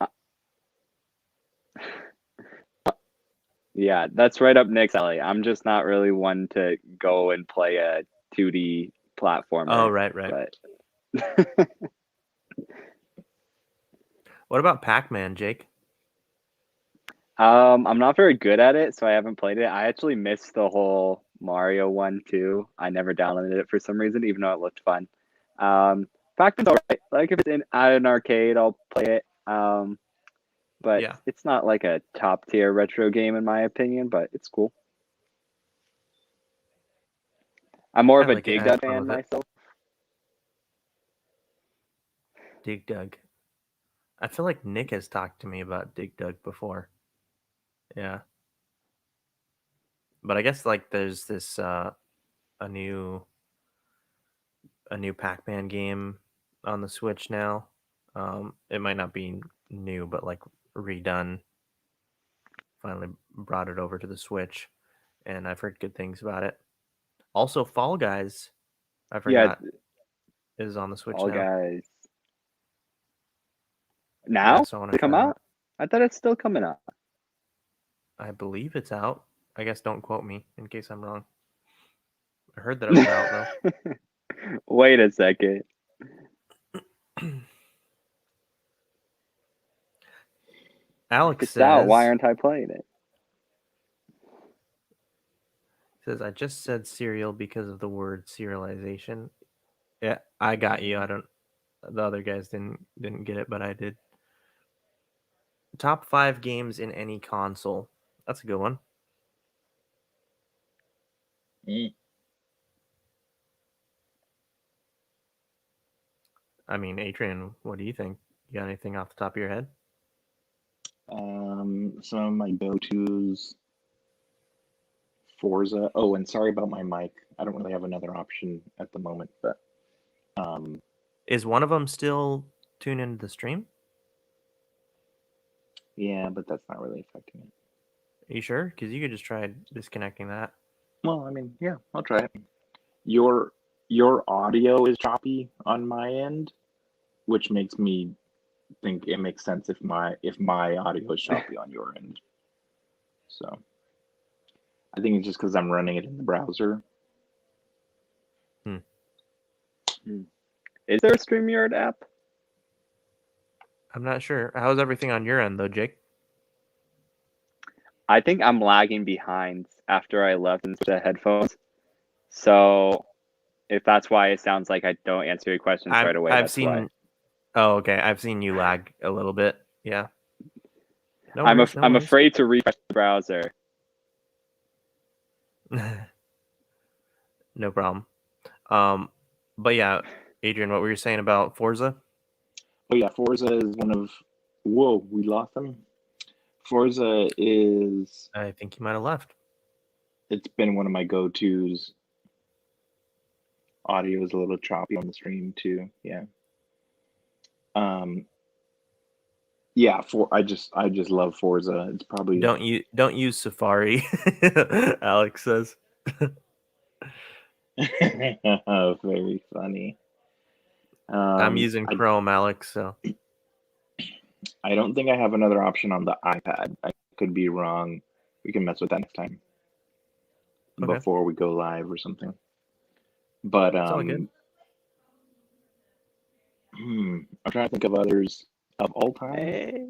yeah, that's right up Nick's alley. I'm just not really one to go and play a 2D Oh, platformer, right. but What about Pac-Man, Jake? I'm not very good at it, so I haven't played it. I actually missed the whole Mario one too. I never downloaded it for some reason, even though it looked fun. Pac-Man's alright. Like if it's at an arcade, I'll play it. But Yeah, it's not like a top tier retro game in my opinion, but it's cool. I'm more I of a like it. Dig I had Dug fun fan with it. myself. Dig Dug. I feel like Nick has talked to me about Dig Dug before. Yeah, but I guess like there's this a new a new Pac-Man game on the Switch now. It might not be new, but like redone. Finally brought it over to the Switch, and I've heard good things about it. Also, Fall Guys, I Yeah, forgot, is on the Switch All now. Guys. Yeah, Now? so I want Did to it come try that. out? I thought it's still coming out. I believe it's out. I guess don't quote me in case I'm wrong. I heard that it was out though. Wait a second. If Alex it's out, why says aren't I playing it? I just said cereal because of the word serialization. Yeah, I got you. I don't. The other guys didn't get it, but I did. Top 5 games in any console. That's a good one. Mm. I mean, Adrian, what do you think? You got anything off the top of your head? Some of my go-tos, Forza. Oh, and sorry about my mic. I don't really have another option at the moment, but Is one of them still tuned into the stream? Yeah, but that's not really affecting it. Are you sure? Because you could just try disconnecting that. Well, I mean, yeah, I'll try it. Your audio is choppy on my end, which makes me think it makes sense if my audio is choppy on your end. So I think it's just because I'm running it in the browser. Is there a StreamYard app? I'm not sure. How's everything on your end, though, Jake? I think I'm lagging behind after I left and switched to headphones. So if that's why it sounds like I don't answer your questions right away, I've that's seen. why. Oh, okay. I've seen you lag a little bit. Yeah. No I'm worries. No I'm worries. afraid to refresh the browser. No problem. But yeah, Adrian, what were you saying about Forza? Oh yeah, Forza is one of. Whoa, we lost them. Forza is. I think you might have left. It's been one of my go-tos. Audio is a little choppy on the stream too. Yeah. Yeah. I just love Forza. It's probably. Don't use Safari. Alex says. Very funny. I'm using I Chrome, Alex. So I don't think I have another option on the iPad. I could be wrong. We can mess with that next time okay, before we go live or something. But it's all good. I'm trying to think of others of all time. Hey.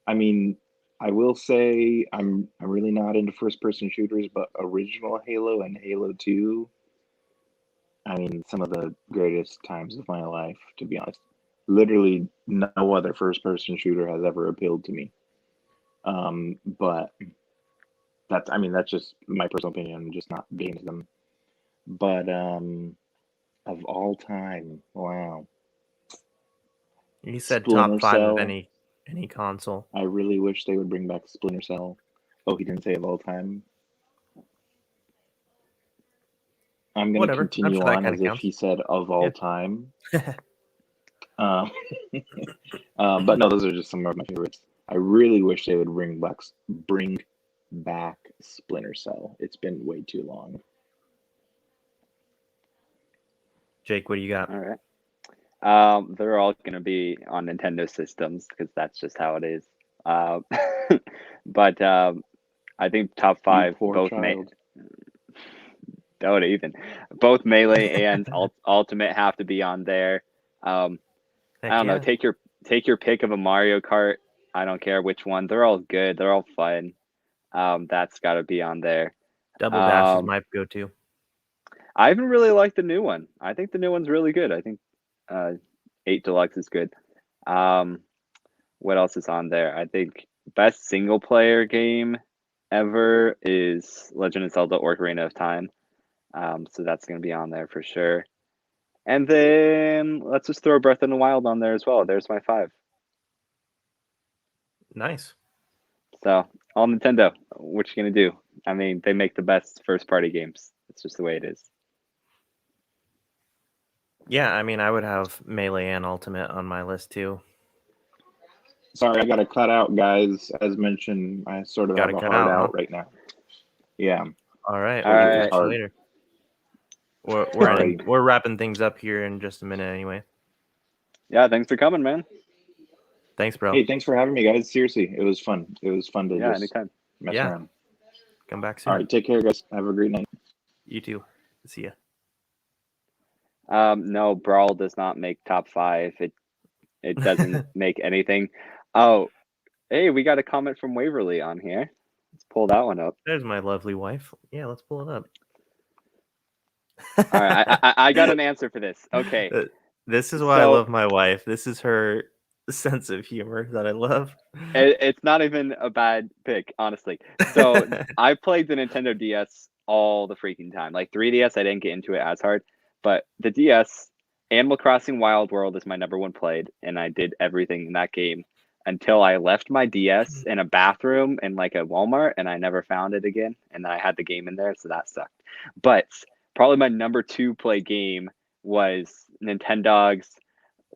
I mean, I will say I'm really not into first person shooters, but original Halo and Halo 2, I mean, some of the greatest times of my life, to be honest. Literally no other first person shooter has ever appealed to me. But that's just my personal opinion. I'm just not big into them. But of all time, wow. You said Splinter top 5 of Cell. any console. I really wish they would bring back Splinter Cell. Oh, he didn't say of all time. I'm going to Whatever. I'm continue sure that on kind as of if counts. he said of all time. Yeah. But no, those are just some of my favorites. I really wish they would bring back Splinter Cell. It's been way too long. Jake, what do you got? All right. They're all going to be on Nintendo systems because that's just how it is. But I think top 5 both don't even both Melee and Ultimate have to be on there. I don't know. Take your pick of a Mario Kart. I don't care which one. They're all good. They're all fun. That's got to be on there. Double Dash is my go-to. I even really like the new one. I think the new one's really good. I think 8 Deluxe is good. What else is on there? I think best single player game ever is Legend of Zelda: Ocarina of Time. So that's going to be on there for sure. And then let's just throw Breath of the Wild on there as well. There's my 5. Nice. So all Nintendo. What you gonna do? I mean, they make the best first party games. It's just the way it is. Yeah, I mean, I would have Melee and Ultimate on my list too. Sorry, I got to cut out, guys. As mentioned, I sort of have a hard out right now. Yeah. All right. All We'll right. catch you later. We're wrapping things up here in just a minute anyway. Yeah, thanks for coming, man. Thanks, bro. Hey, thanks for having me, guys. Seriously, it was fun. It was fun to just anytime. mess around. Come back soon. All right, take care, guys. Have a great night. You too. See ya. No, Brawl does not make top 5. It doesn't make anything. Oh, hey, we got a comment from Waverly on here. Let's pull that one up. There's my lovely wife. Yeah, let's pull it up. All right, I got an answer for this. Okay. This is why I love my wife. This is her sense of humor that I love. It's not even a bad pick, honestly. So I played the Nintendo DS all the freaking time. Like 3DS, I didn't get into it as hard. But the DS, Animal Crossing Wild World is my number 1 played. And I did everything in that game until I left my DS in a bathroom in like a Walmart. And I never found it again. And then I had the game in there. So that sucked. But probably my number 2 play game was Nintendogs,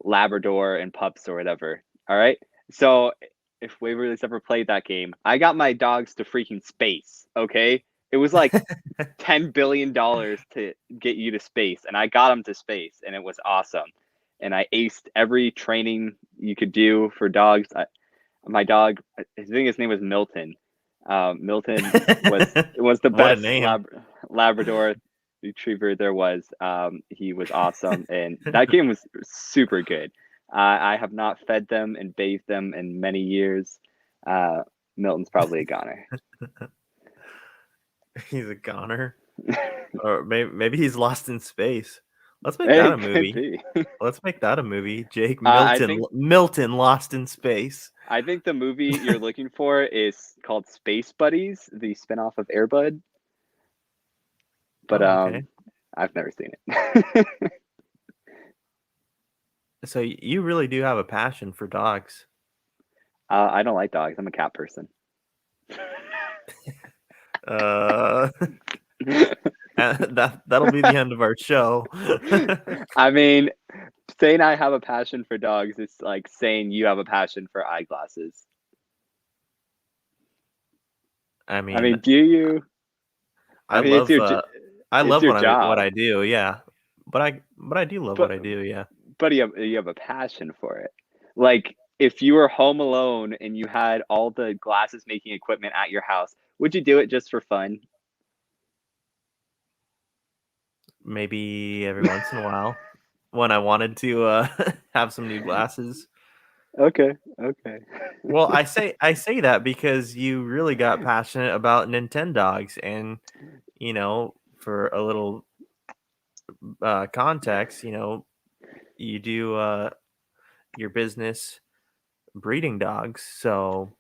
Labrador, and Pups or whatever. All right. So if Waverly's ever played that game, I got my dogs to freaking space. Okay. It was like $10 billion to get you to space, and I got them to space, and it was awesome. And I aced every training you could do for dogs. My dog, I think his name was Milton. Milton was the What a best name. Labrador retriever there was. He was awesome, and that game was super good. I have not fed them and bathed them in many years. Milton's probably a goner. He's a goner. Or maybe he's lost in space. Let's make that It a could movie. be. Let's make that a movie. Jake I Milton think Milton lost in space. I think the movie you're looking for is called Space Buddies, the spinoff of Air Bud. But Oh, okay. I've never seen it. So you really do have a passion for dogs. I don't like dogs. I'm a cat person. Uh, that'll be the end of our show. I mean, saying I have a passion for dogs is like saying you have a passion for eyeglasses. I I mean, mean, do you? I It's love your I it's love your what job, I do. Yeah, but I do love what but I do. Yeah. you have a passion for it. Like if you were home alone and you had all the glasses making equipment at your house, would you do it just for fun? Maybe every once in a while when I wanted to have some new glasses. Okay, okay. Well, I say that because you really got passionate about Nintendogs, and for a little context, you do your business breeding dogs. So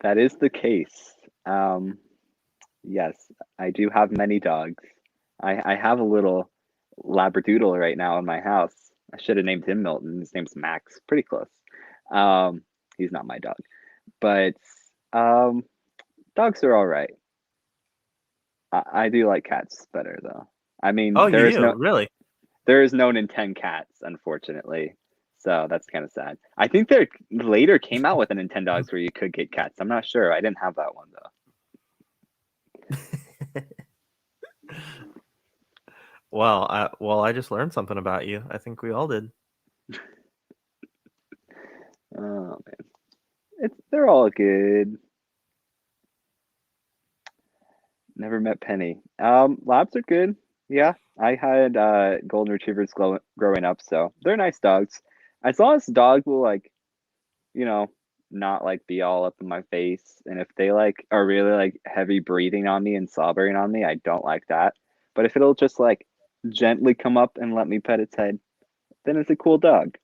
That is the case. Um, yes, I do have many dogs. I have a little Labradoodle right now in my house. I should have named him Milton. His name's Max. Pretty close. Um, he's not my dog, but um, dogs are all right. I do like cats better though. I mean, oh, you do really? there is no Nintendo cats, unfortunately. So that's kind of sad. I think there later came out with a Nintendogs where you could get cats. I'm not sure. I didn't have that one though. Well, I just learned something about you. I think we all did. Oh man, they're all good. Never met Penny. Labs are good. Yeah, I had golden retrievers growing up, so they're nice dogs. As long as the dog will like, you know, not like be all up in my face, and if they like are really like heavy breathing on me and slobbering on me, I don't like that. But if it'll just like gently come up and let me pet its head, then it's a cool dog.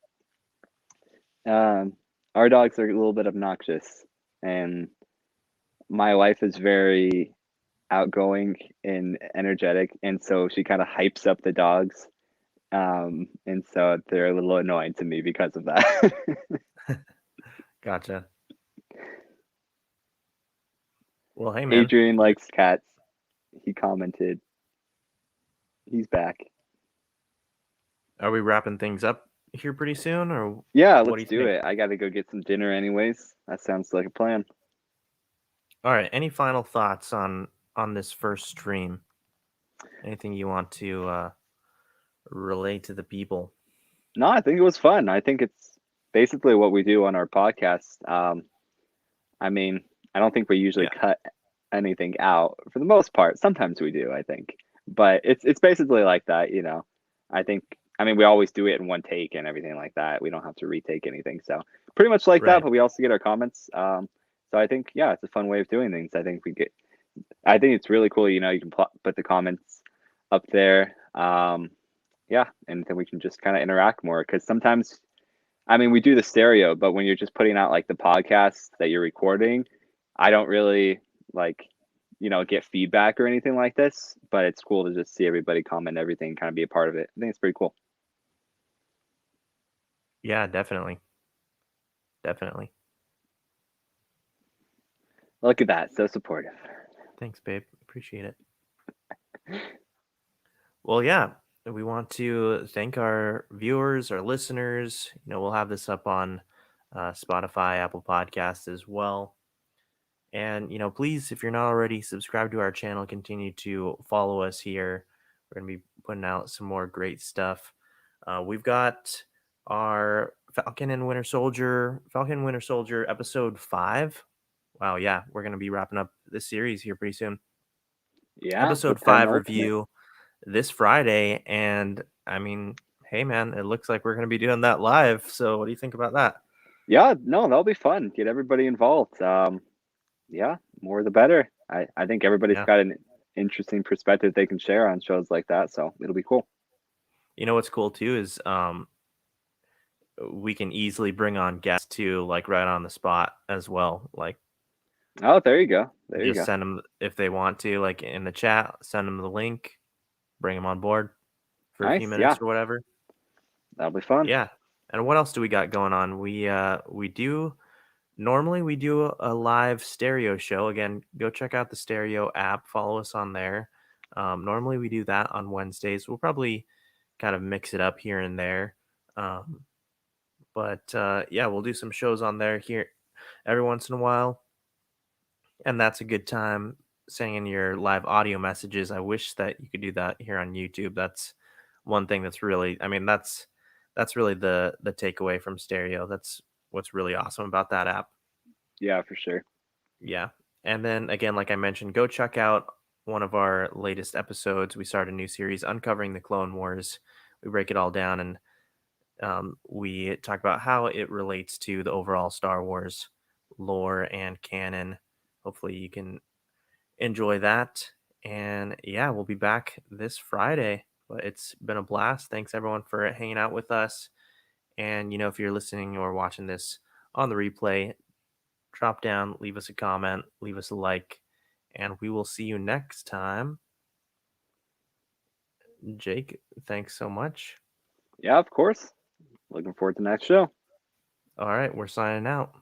Um, our dogs are a little bit obnoxious, and my wife is very outgoing and energetic, and so she kind of hypes up the dogs. And so they're a little annoying to me because of that. Gotcha. Well, hey man, Adrian likes cats. He commented. He's back. are we wrapping things up here pretty soon, or Yeah, what do let's you do think? it. I got to go get some dinner anyways. That sounds like a plan. All right. Any final thoughts on this first stream? Anything you want to relay to the people? No, I think it was fun. I think it's basically what we do on our podcast. I mean, I don't think we usually Yeah. cut anything out for the most part. Sometimes we do, I think, but it's basically like that, you know. I think I mean we always do it in one take and everything like that. We don't have to retake anything, so pretty much like that. Right. But we also get our comments. So I think yeah, it's a fun way of doing things. I think it's really cool. You know, you can put the comments up there. Yeah, and then we can just kind of interact more because sometimes I mean, we do the stereo, but when you're just putting out like the podcast that you're recording, I don't really like, get feedback or anything like this, but it's cool to just see everybody comment everything, kind of be a part of it. I think it's pretty cool. Yeah, definitely. Definitely. Look at that. So supportive. Thanks, babe. Appreciate it. Well, yeah, we want to thank our viewers, our listeners. We'll have this up on Spotify, Apple Podcasts as well. And, please, if you're not already, subscribe to our channel. Continue to follow us here. We're going to be putting out some more great stuff. We've got our Falcon Winter Soldier episode 5. Wow, yeah, we're going to be wrapping up this series here pretty soon. Yeah, Episode with 10 5 Ultimate. review this Friday. And I mean, hey, man, it looks like we're going to be doing that live. So what do you think about that? Yeah, no, that'll be fun. Get everybody involved. Yeah, more the better. I think everybody's Yeah. got an interesting perspective they can share on shows like that, so it'll be cool. What's cool too is we can easily bring on guests too, like right on the spot as well. Like Oh, there you go. There you just go. send them if they want to, like in the chat, send them the link, bring them on board for a few Nice. Yeah, minutes or whatever. that'll be fun. Yeah. And what else do we got going on? Normally we do a live stereo show. Again, go check out the stereo app, follow us on there. Normally we do that on Wednesdays. We'll probably kind of mix it up here and there. But yeah, we'll do some shows on there here every once in a while. And that's a good time sending your live audio messages. I wish that you could do that here on YouTube. That's one thing that's really, I mean, that's really the takeaway from stereo. That's what's really awesome about that app. Yeah, for sure. Yeah. And then again, like I mentioned, go check out one of our latest episodes. We started a new series, Uncovering the Clone Wars. We break it all down and we talk about how it relates to the overall Star Wars lore and canon. Hopefully, you can enjoy that. And yeah, we'll be back this Friday. But it's been a blast. Thanks everyone for hanging out with us. And if you're listening or watching this on the replay, drop down, leave us a comment, leave us a like, and we will see you next time. Jake, thanks so much. Yeah, of course. Looking forward to the next show. All right, we're signing out.